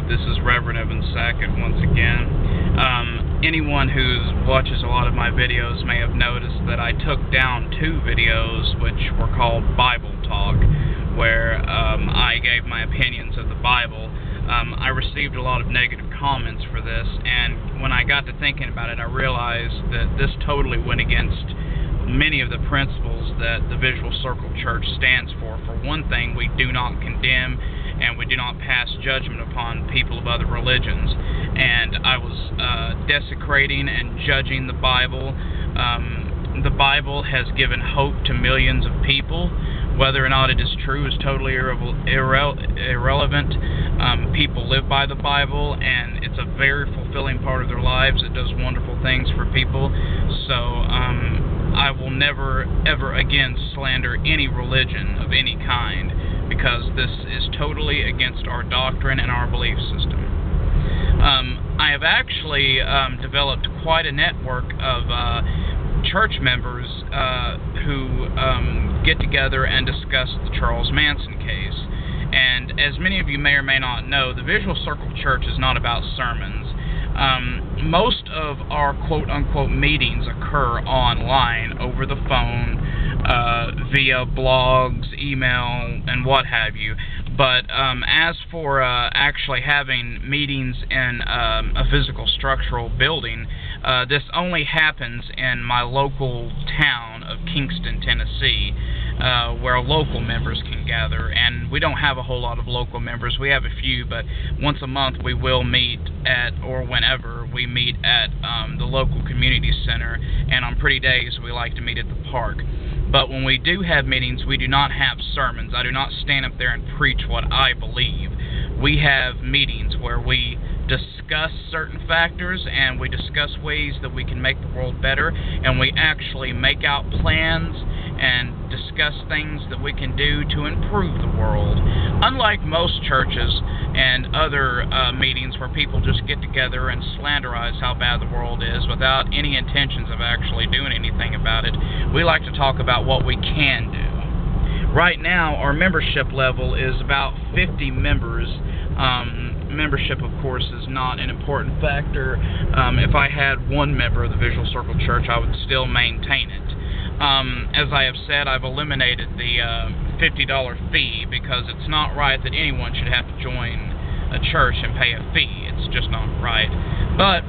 YouTube. This is Reverend Evan Sackett once again. Anyone who watches a lot of my videos may have noticed that I took down 2 videos which were called Bible Talk, where I gave my opinions of the Bible. I received a lot of negative comments for this, and when I got to thinking about it, I realized that this totally went against many of the principles that the Visual Circle Church stands for. For one thing, we do not condemn and we do not pass judgment upon people of other religions. And I was desecrating and judging the Bible. The Bible has given hope to millions of people. Whether or not it is true is totally irrelevant. People live by the Bible, and it's a very fulfilling part of their lives. It does wonderful things for people. So I will never, ever again slander any religion of any kind, because this is totally against our doctrine and our belief system. I have actually developed quite a network of church members who get together and discuss the Charles Manson case. And as many of you may or may not know, the Visual Circle Church is not about sermons. Most of our quote-unquote meetings occur online, over the phone, via blogs, email, and what have you. But as for actually having meetings in a physical structural building, this only happens in my local town of Kingston, Tennessee, where local members can gather. And we don't have a whole lot of local members. We have a few, but once a month we will meet at, or whenever we meet at, the local community center, and on pretty days we like to meet at the park. But when we do have meetings, we do not have sermons. I do not stand up there and preach what I believe. We have meetings where we discuss certain factors, and we discuss ways that we can make the world better, and we actually make out plans and discuss things that we can do to improve the world. Unlike most churches and other meetings where people just get together and slanderize how bad the world is without any intentions of actually doing anything about it, we like to talk about what we can do. Right now, our membership level is about 50 members. Membership, of course, is not an important factor. If I had 1 member of the Visual Circle Church, I would still maintain it. As I have said, I've eliminated the $50 fee, because it's not right that anyone should have to join a church and pay a fee. It's just not right. But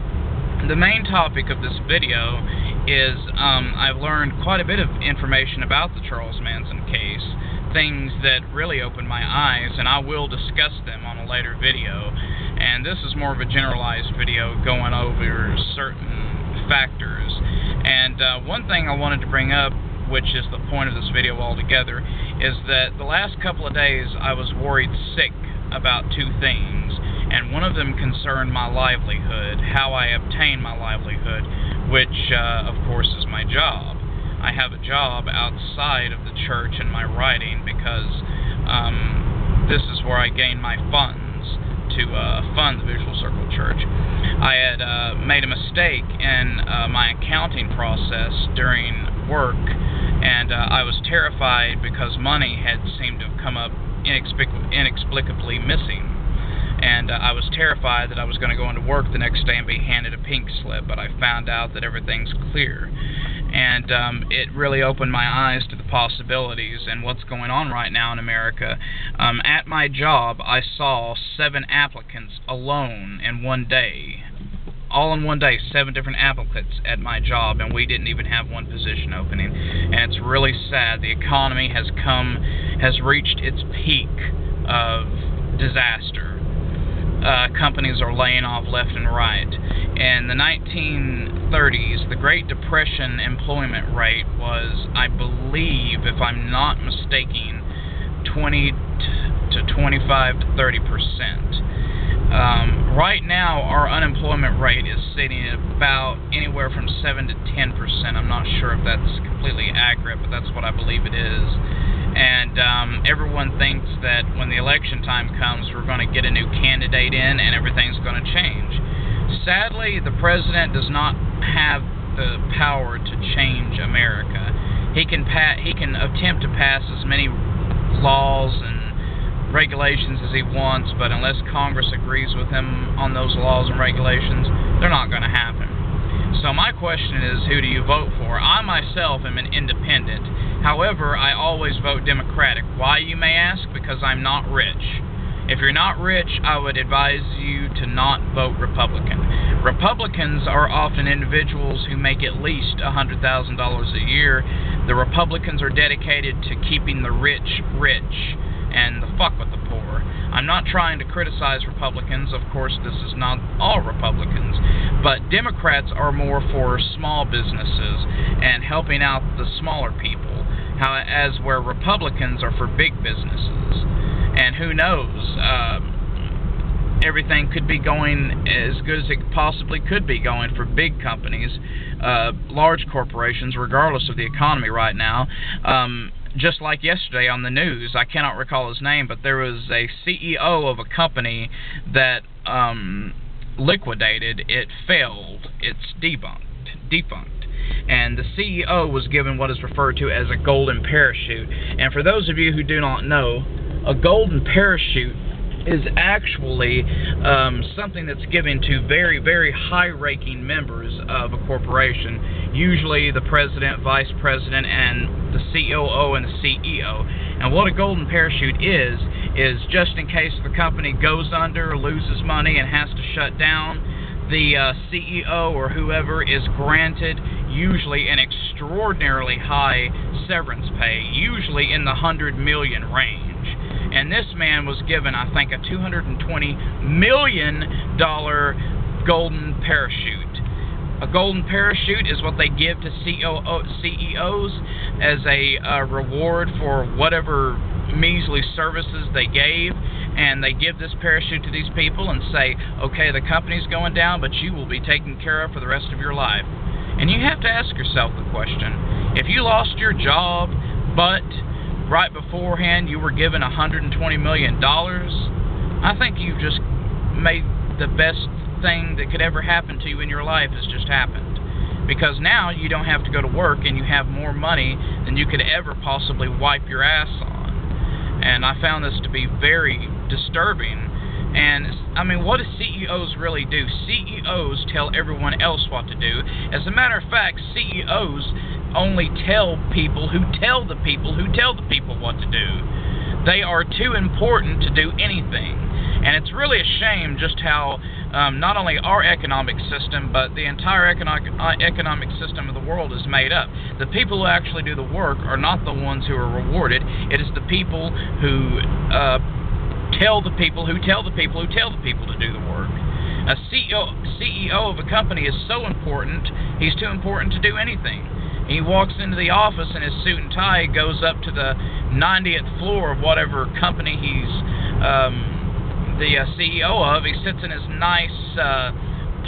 the main topic of this video is I've learned quite a bit of information about the Charles Manson case, things that really opened my eyes, and I will discuss them on a later video. And this is more of a generalized video going over certain factors. And one thing I wanted to bring up, which is the point of this video altogether, is that the last couple of days I was worried sick about 2 things, and one of them concerned my livelihood, how I obtain my livelihood, which of course is my job. I have a job outside of the church and my writing, because this is where I gain my funds to fund the Visual Circle Church. I had made a mistake in my accounting process during work, and I was terrified because money had seemed to have come up inexplicably missing. And I was terrified that I was going to go into work the next day and be handed a pink slip, but I found out that everything's clear. And it really opened my eyes to the possibilities and what's going on right now in America. At my job, I saw 7 applicants alone in one day. All in one day, 7 different applicants at my job, and we didn't even have 1 position opening. And it's really sad. The economy has reached its peak of disaster. Companies are laying off left and right. In the 1930s, the Great Depression employment rate was, I believe, if I'm not mistaken, 20 to 25 to 30%. Right now, our unemployment rate is sitting at about anywhere from 7 to 10%. I'm not sure if that's completely accurate, but that's what I believe it is. And everyone thinks that when the election time comes, we're going to get a new candidate in and everything's going to change. Sadly, the president does not have the power to change America. He can attempt to pass as many laws and regulations as he wants, but unless Congress agrees with him on those laws and regulations, they're not going to happen. So my question is, who do you vote for? I myself am an independent. However, I always vote Democratic. Why, you may ask? Because I'm not rich. If you're not rich, I would advise you to not vote Republican. Republicans are often individuals who make at least $100,000 a year. The Republicans are dedicated to keeping the rich rich and the fuck with the poor. I'm not trying to criticize Republicans. Of course, this is not all Republicans. But Democrats are more for small businesses and helping out the smaller people, as where Republicans are for big businesses. And who knows, everything could be going as good as it possibly could be going for big companies, large corporations, regardless of the economy right now. Just like yesterday on the news, I cannot recall his name, but there was a CEO of a company that liquidated. It failed. It's defunct. And the CEO was given what is referred to as a golden parachute. And for those of you who do not know, a golden parachute is actually something that's given to very, very high-ranking members of a corporation, usually the president, vice president, and the COO and the CEO. And what a golden parachute is just in case the company goes under, loses money, and has to shut down, the CEO or whoever is granted usually an extraordinarily high severance pay, usually in the $100 million range. And this man was given, I think, a $220 million golden parachute. A golden parachute is what they give to CEOs as a reward for whatever measly services they gave. And they give this parachute to these people and say, okay, the company's going down, but you will be taken care of for the rest of your life. And you have to ask yourself the question, if you lost your job, but right beforehand you were given $120 million, I think you've just made the best thing that could ever happen to you in your life has just happened. Because now you don't have to go to work and you have more money than you could ever possibly wipe your ass on. And I found this to be very disturbing. And, I mean, what do CEOs really do? CEOs tell everyone else what to do. As a matter of fact, CEOs only tell people who tell the people who tell the people what to do. They are too important to do anything. And it's really a shame just how not only our economic system, but the entire economic system of the world is made up. The people who actually do the work are not the ones who are rewarded. It is the people who tell the people who tell the people who tell the people to do the work. A CEO of a company is so important, he's too important to do anything. He walks into the office in his suit and tie, goes up to the 90th floor of whatever company he's the CEO of. He sits in his nice,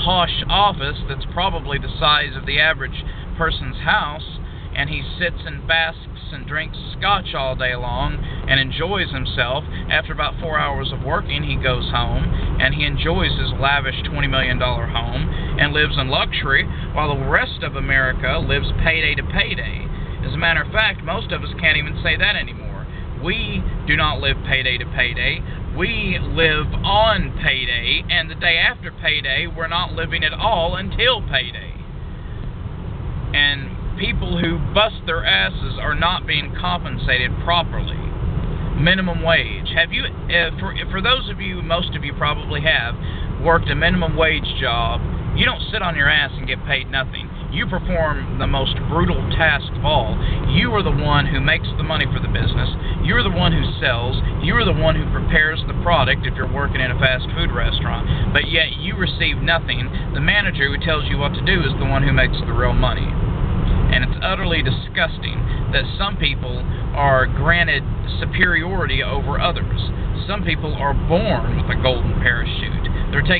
posh office that's probably the size of the average person's house, and he sits and basks and drinks scotch all day long and enjoys himself. After about 4 hours of working, he goes home and he enjoys his lavish $20 million home and lives in luxury, while the rest of America lives payday to payday. As a matter of fact, most of us can't even say that anymore. We do not live payday to payday. We live on payday, and the day after payday, we're not living at all until payday. And people who bust their asses are not being compensated properly. Minimum wage. Have you, for those of you, most of you probably have, worked a minimum wage job, you don't sit on your ass and get paid nothing. You perform the most brutal task of all. You are the one who makes the money for the business. You're the one who sells. You're the one who prepares the product if you're working in a fast food restaurant. But yet you receive nothing. The manager who tells you what to do is the one who makes the real money. And it's utterly disgusting that some people are granted superiority over others. Some people are born with a golden parachute. They're taken